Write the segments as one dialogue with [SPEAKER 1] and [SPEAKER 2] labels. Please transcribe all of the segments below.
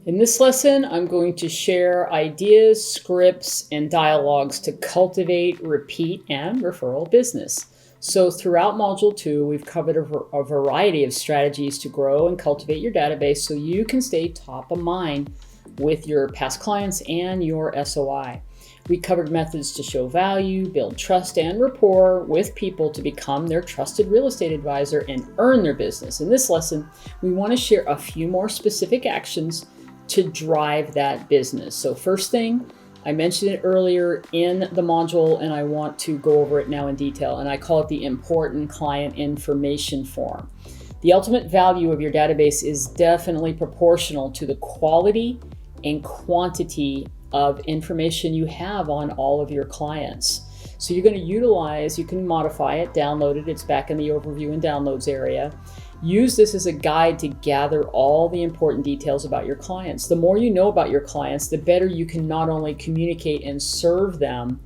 [SPEAKER 1] In this lesson, I'm going to share ideas, scripts, and dialogues to cultivate, repeat, and referral business. So throughout Module 2, we've covered a variety of strategies to grow and cultivate your database so you can stay top of mind with your past clients and your SOI. We covered methods to show value, build trust and rapport with people to become their trusted real estate advisor and earn their business. In this lesson, we want to share a few more specific actions to drive that business. So first thing, I mentioned it earlier in the module and I want to go over it now in detail, and I call it the important client information form. The ultimate value of your database is definitely proportional to the quality and quantity of information you have on all of your clients. So you're going to utilize, you can modify it, download it, it's back in the overview and downloads area. Use this as a guide to gather all the important details about your clients. The more you know about your clients, the better you can not only communicate and serve them,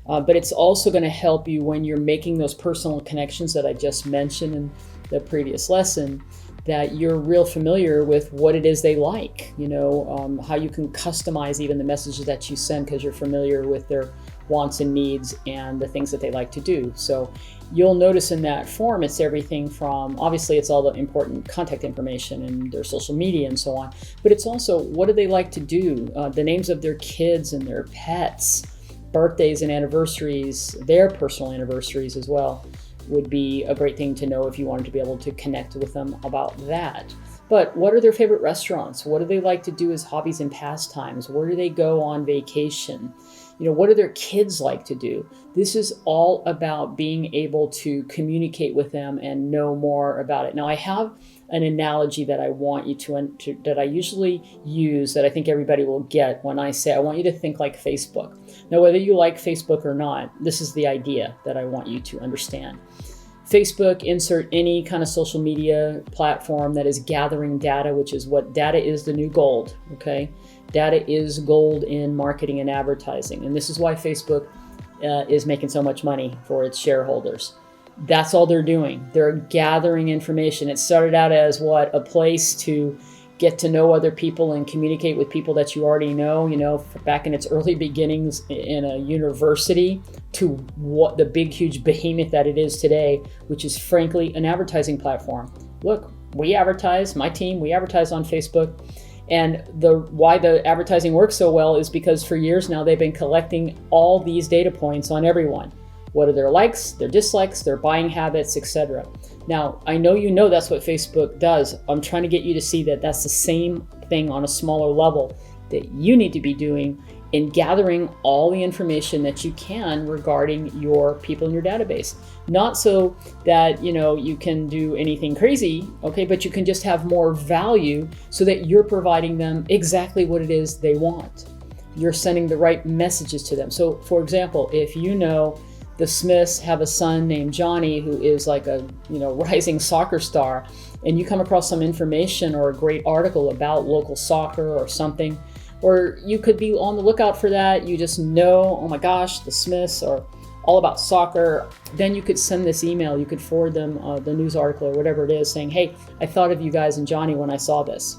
[SPEAKER 1] but it's also going to help you when you're making those personal connections that I just mentioned in the previous lesson, that you're real familiar with what it is they like, how you can customize even the messages that you send because you're familiar with their wants and needs and the things that they like to do. So you'll notice in that form, it's everything from, obviously it's all the important contact information and their social media and so on, but it's also what do they like to do, the names of their kids and their pets, birthdays and anniversaries, their personal anniversaries as well would be a great thing to know if you wanted to be able to connect with them about that. But what are their favorite restaurants? What do they like to do as hobbies and pastimes? Where do they go on vacation? What do their kids like to do? This is all about being able to communicate with them and know more about it. Now, I have an analogy that I want you to that I usually use that I think everybody will get when I say I want you to think like Facebook. Now, whether you like Facebook or not, this is the idea that I want you to understand. Facebook, insert any kind of social media platform that is gathering data, which is what data is the new gold, okay? Data is gold in marketing and advertising. And this is why Facebook is making so much money for its shareholders. That's all they're doing. They're gathering information. It started out as a place to get to know other people and communicate with people that you already know, back in its early beginnings in a university to what the big, huge behemoth that it is today, which is frankly an advertising platform. Look, we advertise, my team, we advertise on Facebook. And why the advertising works so well is because for years now they've been collecting all these data points on everyone. What are their likes, their dislikes, their buying habits, etc. Now, I know that's what Facebook does. I'm trying to get you to see that that's the same thing on a smaller level that you need to be doing in gathering all the information that you can regarding your people in your database. Not so that, you can do anything crazy, okay, but you can just have more value so that you're providing them exactly what it is they want. You're sending the right messages to them. So, for example, if the Smiths have a son named Johnny who is like a rising soccer star, and you come across some information or a great article about local soccer or something, or you could be on the lookout for that, you just know, oh my gosh, the Smiths are all about soccer, then you could send this email, you could forward them the news article or whatever it is saying, hey, I thought of you guys and Johnny when I saw this.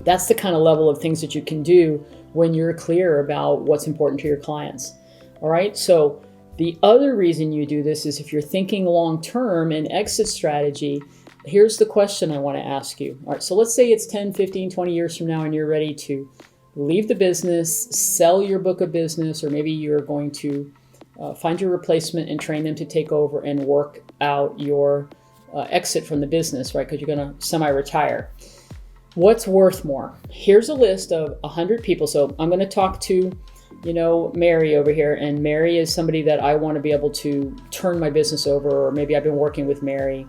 [SPEAKER 1] That's the kind of level of things that you can do when you're clear about what's important to your clients. All right, so the other reason you do this is if you're thinking long-term and exit strategy, here's the question I want to ask you. All right, so let's say it's 10, 15, 20 years from now and you're ready to leave the business, sell your book of business, or maybe you're going to find your replacement and train them to take over and work out your exit from the business, right? Because you're going to semi-retire. What's worth more? Here's a list of 100 people. So I'm going to talk to Mary over here, and Mary is somebody that I want to be able to turn my business over, or maybe I've been working with Mary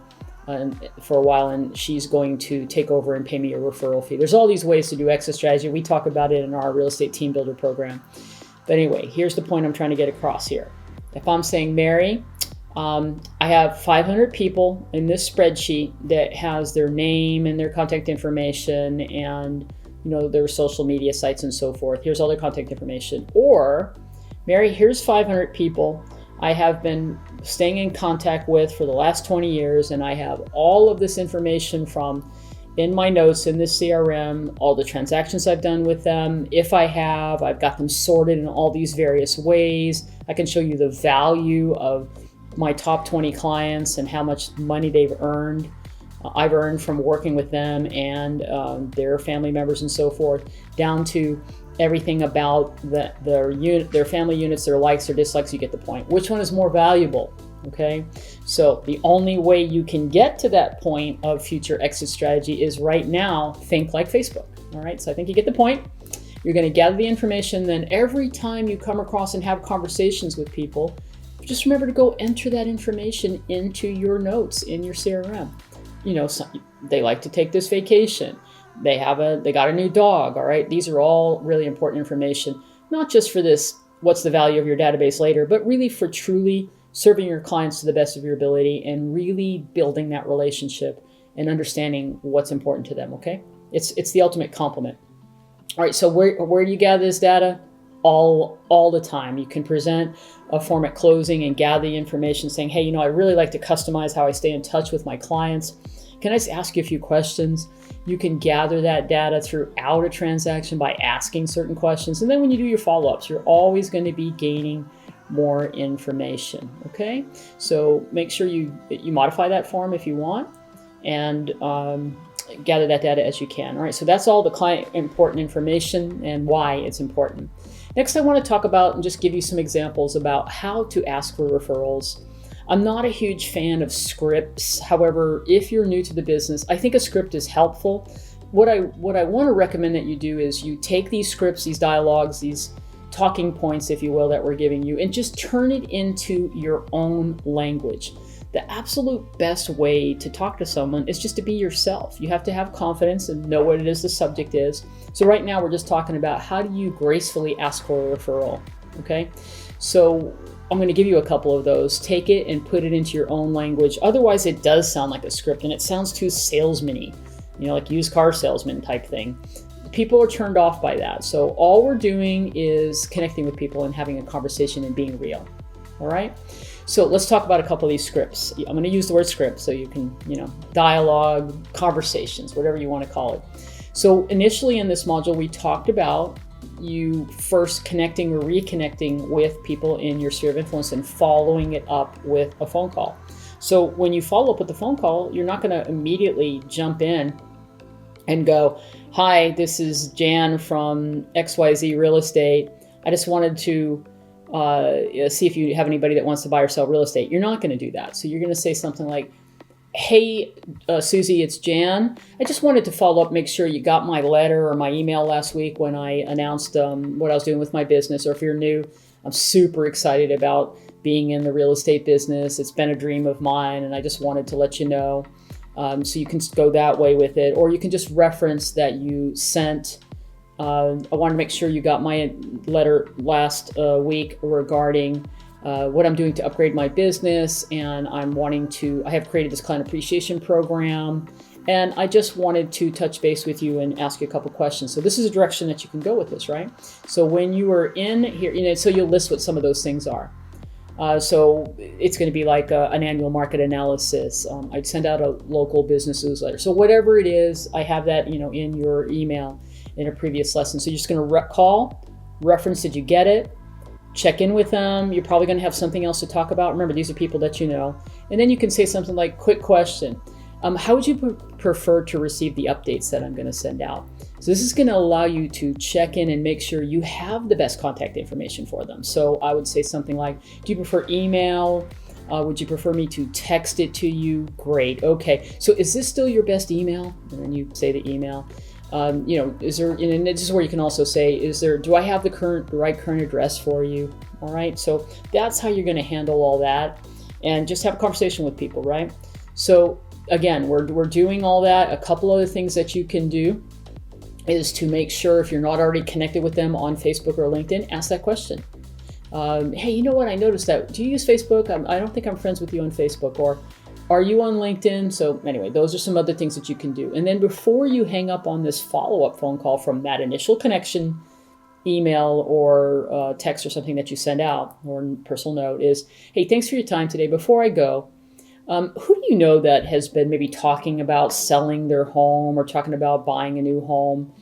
[SPEAKER 1] for a while and she's going to take over and pay me a referral fee. There's all these ways to do exit strategy. We talk about it in our real estate team builder program. But anyway, here's the point I'm trying to get across here. If I'm saying, Mary, I have 500 people in this spreadsheet that has their name and their contact information and their social media sites and so forth. Here's all their contact information. Or, Mary, here's 500 people I have been staying in contact with for the last 20 years, and I have all of this information from in my notes in this CRM all the transactions I've done with them. If I have, I've got them sorted in all these various ways. I can show you the value of my top 20 clients and how much money they've earned. I've earned from working with them and their family members and so forth, down to everything about their family units, their likes, their dislikes. You get the point. Which one is more valuable? Okay, so the only way you can get to that point of future exit strategy is right now, think like Facebook. All right, so I think you get the point. You're going to gather the information. Then every time you come across and have conversations with people, just remember to go enter that information into your notes in your CRM. You know, they like to take this vacation. They got a new dog. All right, these are all really important information, not just for this, what's the value of your database later, but really for truly serving your clients to the best of your ability and really building that relationship and understanding what's important to them. Okay, it's the ultimate compliment. All right, so where do you gather this data? All the time. You can present a form at closing and gather the information saying, hey, you know, I really like to customize how I stay in touch with my clients. Can I just ask you a few questions? You can gather that data throughout a transaction by asking certain questions. And then when you do your follow-ups, you're always going to be gaining more information. Okay, so make sure you modify that form if you want, and gather that data as you can. All right, so that's all the client important information and why it's important. Next, I want to talk about and just give you some examples about how to ask for referrals. I'm not a huge fan of scripts. However, if you're new to the business, I think a script is helpful. What I want to recommend that you do is you take these scripts, these dialogues, these talking points, if you will, that we're giving you, and just turn it into your own language. The absolute best way to talk to someone is just to be yourself. You have to have confidence and know what it is the subject is. So right now we're just talking about how do you gracefully ask for a referral, okay? So I'm going to give you a couple of those. Take it and put it into your own language. Otherwise it does sound like a script and it sounds too salesman-y, you know, like used car salesman type thing. People are turned off by that. So all we're doing is connecting with people and having a conversation and being real, all right? So let's talk about a couple of these scripts. I'm going to use the word script so you can, you know, dialogue, conversations, whatever you want to call it. So initially in this module, we talked about you first connecting or reconnecting with people in your sphere of influence and following it up with a phone call. So when you follow up with the phone call, you're not going to immediately jump in and go, hi, this is Jan from XYZ Real Estate. I just wanted to see if you have anybody that wants to buy or sell real estate. You're not going to do that. So you're going to say something like, hey, Susie, it's Jan. I just wanted to follow up, make sure you got my letter or my email last week when I announced what I was doing with my business. Or if you're new, I'm super excited about being in the real estate business. It's been a dream of mine, and I just wanted to let you know. So you can go that way with it. Or you can just reference that you sent I want to make sure you got my letter last week regarding what I'm doing to upgrade my business, and I have created this client appreciation program, and I just wanted to touch base with you and ask you a couple questions. So this is a direction that you can go with this, right? So when you are in here, you know, so you'll list what some of those things are. So it's going to be like an annual market analysis. I'd send out a local business newsletter. So whatever it is, I have that, you know, in your email in a previous lesson. So you're just going to call, reference, did you get it? Check in with them. You're probably going to have something else to talk about. Remember, these are people that you know. And then you can say something like, quick question. How would you prefer to receive the updates that I'm going to send out? So this is going to allow you to check in and make sure you have the best contact information for them. So I would say something like, do you prefer email? Would you prefer me to text it to you? Great. Okay. So is this still your best email? And then you say the email. You know, is there, and this is where you can also say, do I have the right current address for you? All right. So that's how you're going to handle all that, and just have a conversation with people, right? So again, we're doing all that. A couple other things that you can do is to make sure, if you're not already connected with them on Facebook or LinkedIn, ask that question. Hey, you know what? I noticed that. Do you use Facebook? I don't think I'm friends with you on Facebook. Or are you on LinkedIn? So anyway, those are some other things that you can do. And then before you hang up on this follow-up phone call from that initial connection, email or text or something that you send out, or personal note, is, hey, thanks for your time today. Before I go, Who do you know that has been maybe talking about selling their home or talking about buying a new home?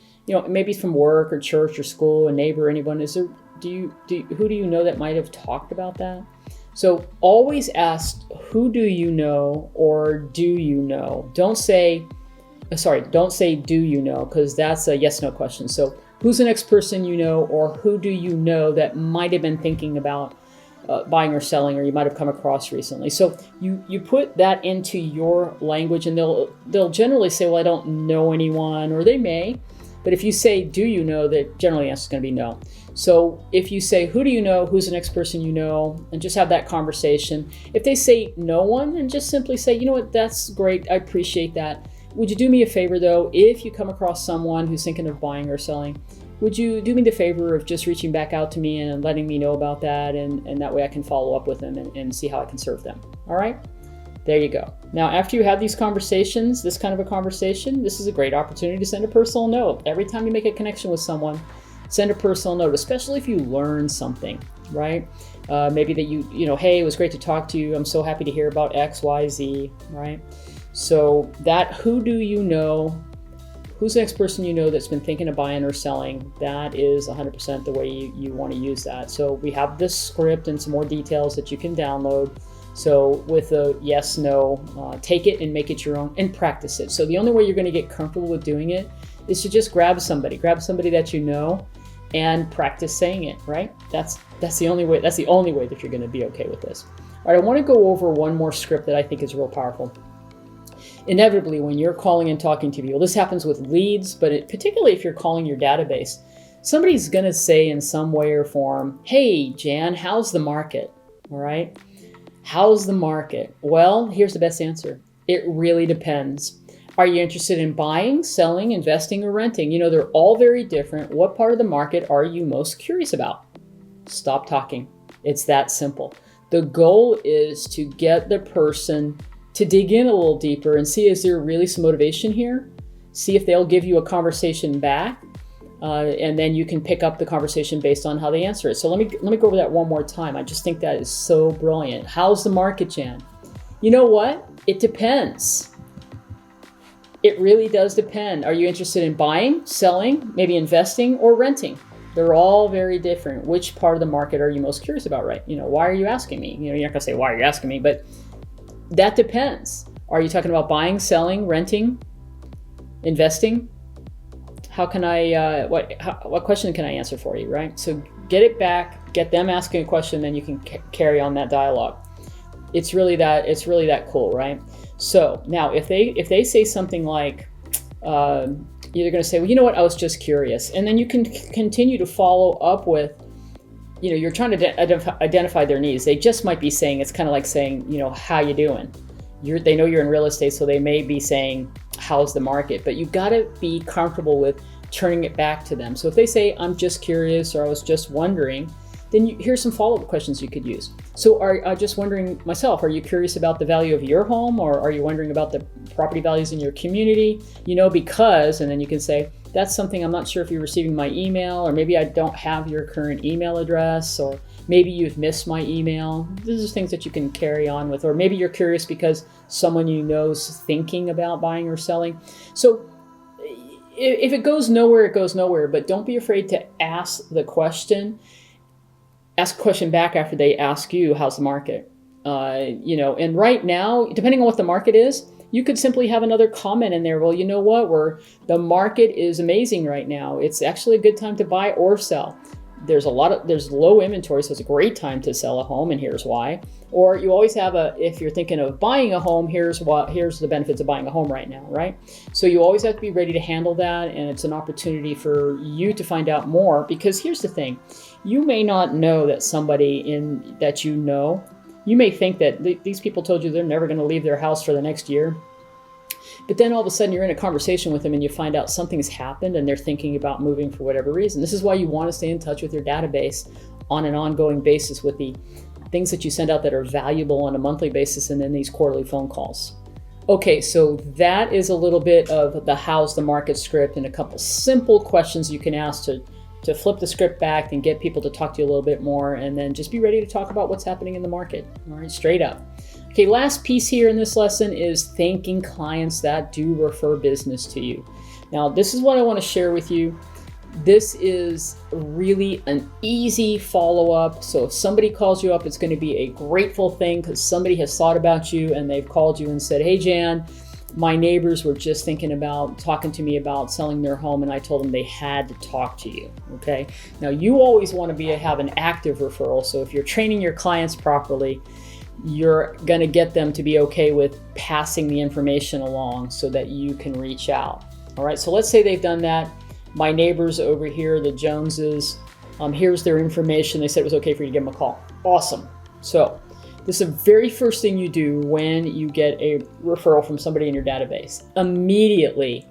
[SPEAKER 1] Maybe from work or church or school, a neighbor, anyone. Who do you know that might have talked about that? So always ask, who do you know or do you know? Don't say do you know, because that's a yes/no question. So who's the next person you know, or who do you know that might have been thinking about buying or selling, or you might have come across recently? So you put that into your language, and they'll generally say, well, I don't know anyone, or they may. But if you say, do you know, that generally the answer is going to be no. So if you say, who do you know, who's the next person you know, and just have that conversation. If they say no one, then just simply say, you know what, that's great, I appreciate that. Would you do me a favor though, if you come across someone who's thinking of buying or selling, would you do me the favor of just reaching back out to me and letting me know about that, and that way I can follow up with them and see how I can serve them. All right? There you go. Now, after you have these conversations, this kind of a conversation, this is a great opportunity to send a personal note. Every time you make a connection with someone, send a personal note, especially if you learn something, right? Maybe that hey, it was great to talk to you. I'm so happy to hear about X, Y, Z, right? So that who do you know, who's the next person you know that's been thinking of buying or selling, that is 100% the way you want to use that. So we have this script and some more details that you can download. So with a yes, no, take it and make it your own and practice it. So the only way you're going to get comfortable with doing it is to just grab somebody that you know and practice saying it, right? That's the only way. That's the only way that you're going to be okay with this. All right, I want to go over one more script that I think is real powerful. Inevitably, when you're calling and talking to people, this happens with leads, but particularly if you're calling your database, somebody's going to say in some way or form, hey, Jan, how's the market? All right. How's the market? Well, here's the best answer. It really depends. Are you interested in buying, selling, investing, or renting? They're all very different. What part of the market are you most curious about? Stop talking. It's that simple. The goal is to get the person to dig in a little deeper and see, is there really some motivation here? See if they'll give you a conversation back. And then you can pick up the conversation based on how they answer it. So let me go over that one more time. I just think that is so brilliant. How's the market, Jan? You know what? It depends. It really does depend. Are you interested in buying, selling, maybe investing, or renting? They're all very different. Which part of the market are you most curious about, right? Why are you asking me? You're not going to say, why are you asking me? But that depends. Are you talking about buying, selling, renting, investing? How can I, what question can I answer for you, right? So get it back, get them asking a question, then you can carry on that dialogue. It's really that cool, right? So now if they say something like, you're going to say, well, you know what, I was just curious. And then you can continue to follow up with, you're trying to identify their needs. They just might be saying, it's kind of like saying, how you doing? They know you're in real estate, so they may be saying, how's the market? But you got to be comfortable with turning it back to them. So if they say, I'm just curious, or I was just wondering, then here's some follow-up questions you could use. So I'm just wondering myself, are you curious about the value of your home, or are you wondering about the property values in your community? Because, and then you can say, that's something I'm not sure if you're receiving my email, or maybe I don't have your current email address, or maybe you've missed my email. These are things that you can carry on with, or maybe you're curious because someone you know is thinking about buying or selling. So if it goes nowhere, it goes nowhere, but don't be afraid to ask the question. Ask a question back after they ask you, how's the market? And right now, depending on what the market is, you could simply have another comment in there. Well, you know what? The market is amazing right now. It's actually a good time to buy or sell. There's low inventory, so it's a great time to sell a home, and here's why. Or you always have if you're thinking of buying a home, here's the benefits of buying a home right now, right? So you always have to be ready to handle that, and it's an opportunity for you to find out more, because here's the thing. You may not know that somebody that you know, you may think that these people told you they're never going to leave their house for the next year. But then all of a sudden you're in a conversation with them and you find out something's happened and they're thinking about moving for whatever reason. This is why you want to stay in touch with your database on an ongoing basis with the things that you send out that are valuable on a monthly basis, and then these quarterly phone calls. Okay, so that is a little bit of the how's the market script and a couple simple questions you can ask to flip the script back and get people to talk to you a little bit more, and then just be ready to talk about what's happening in the market. All right, straight up. Okay, last piece here in this lesson is thanking clients that do refer business to you. Now, this is what I want to share with you. This is really an easy follow-up. So if somebody calls you up, it's going to be a grateful thing because somebody has thought about you and they've called you and said, hey, Jan, my neighbors were just talking to me about selling their home, and I told them they had to talk to you. Okay. Now, you always want to have an active referral. So if you're training your clients properly, you're going to get them to be okay with passing the information along so that you can reach out. All right. So let's say they've done that. My neighbors over here, the Joneses, here's their information. They said it was okay for you to give them a call. Awesome. So this is the very first thing you do when you get a referral from somebody in your database. Immediately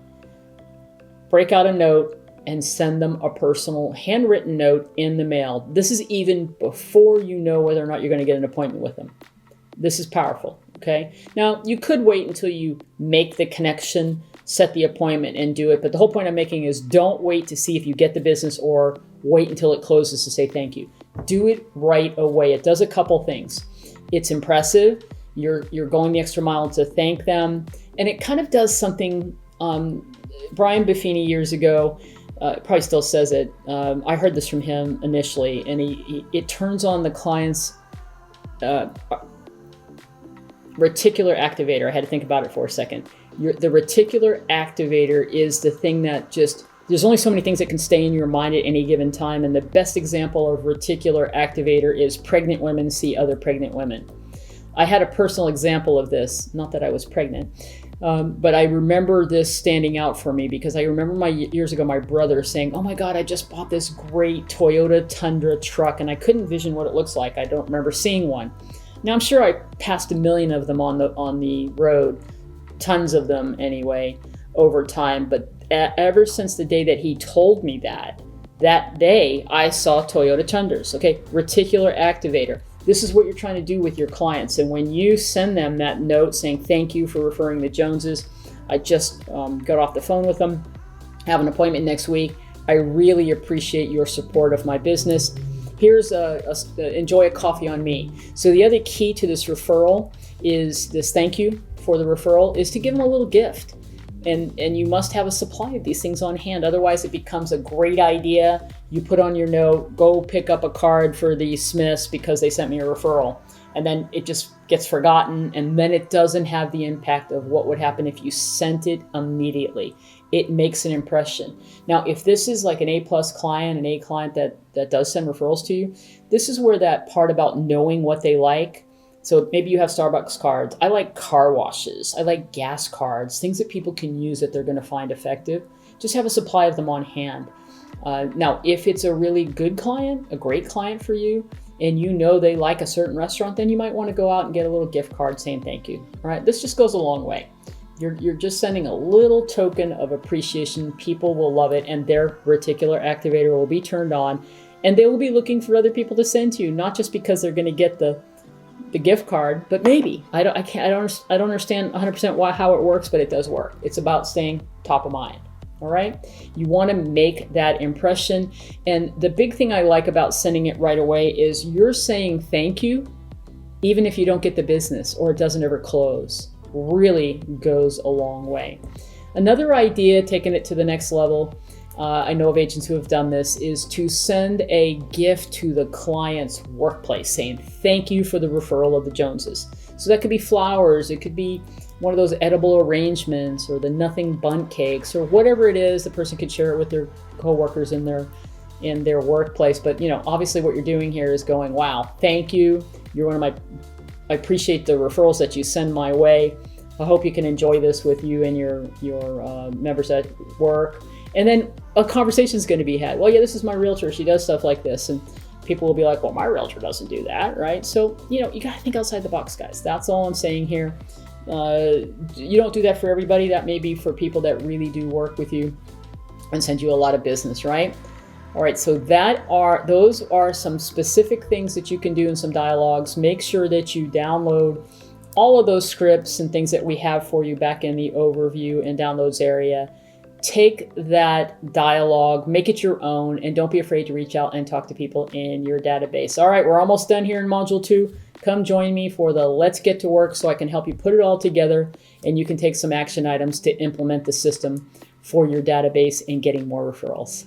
[SPEAKER 1] break out a note and send them a personal handwritten note in the mail. This is even before you know whether or not you're going to get an appointment with them. This is powerful, okay? Now, you could wait until you make the connection, set the appointment, and do it. But the whole point I'm making is don't wait to see if you get the business or wait until it closes to say thank you. Do it right away. It does a couple things. It's impressive. You're going the extra mile to thank them. And it kind of does something, Brian Buffini years ago, probably still says it. I heard this from him initially, and it turns on the client's reticular activator. I had to think about it for a second. The reticular activator is the thing that there's only so many things that can stay in your mind at any given time. And the best example of reticular activator is pregnant women see other pregnant women. I had a personal example of this, not that I was pregnant, but I remember this standing out for me because I remember years ago, my brother saying, oh my God, I just bought this great Toyota Tundra truck and I couldn't envision what it looks like. I don't remember seeing one. Now I'm sure I passed 1 million of them on the road, tons of them anyway, over time. But ever since the day that he told me that day I saw Toyota Tundras. Okay, reticular activator. This is what you're trying to do with your clients. And when you send them that note saying, thank you for referring the Joneses, I just got off the phone with them, have an appointment next week. I really appreciate your support of my business. Here's enjoy a coffee on me. So the other key to this referral is this thank you for the referral is to give them a little gift. And you must have a supply of these things on hand. Otherwise, it becomes a great idea. You put on your note, go pick up a card for the Smiths because they sent me a referral. And then it just gets forgotten. And then it doesn't have the impact of what would happen if you sent it immediately. It makes an impression. Now, if this is like an A-plus client, an A client that does send referrals to you, this is where that part about knowing what they like. So maybe you have Starbucks cards. I like car washes. I like gas cards, things that people can use that they're going to find effective. Just have a supply of them on hand. Now, if it's a really good client, a great client for you, and you know they like a certain restaurant, then you might want to go out and get a little gift card saying thank you. All right, this just goes a long way. You're just sending a little token of appreciation. People will love it, and their reticular activator will be turned on, and they will be looking for other people to send to you, not just because they're going to get the gift card, but maybe. I don't understand 100% how it works, but it does work. It's about staying top of mind. All right. You want to make that impression. And the big thing I like about sending it right away is you're saying thank you, even if you don't get the business or it doesn't ever close. Really goes a long way. Another idea, taking it to the next level, I know of agents who have done this, is to send a gift to the client's workplace saying thank you for the referral of the Joneses. So that could be flowers, it could be one of those edible arrangements or the nothing bundt cakes or whatever it is. The person could share it with their coworkers in their workplace. But obviously what you're doing here is going, wow, thank you. You're one of my, I appreciate the referrals that you send my way. I hope you can enjoy this with you and your members at work. And then a conversation is going to be had. Well, yeah, this is my realtor. She does stuff like this. And people will be like, well, my realtor doesn't do that, right? So, you got to think outside the box, guys. That's all I'm saying here. You don't do that for everybody. That may be for people that really do work with you and send you a lot of business, right? All right, so those are some specific things that you can do in some dialogues. Make sure that you download all of those scripts and things that we have for you back in the overview and downloads area. Take that dialogue, make it your own, and don't be afraid to reach out and talk to people in your database. All right, we're almost done here in Module 2. come join me for the Let's Get to Work so I can help you put it all together and you can take some action items to implement the system for your database and getting more referrals.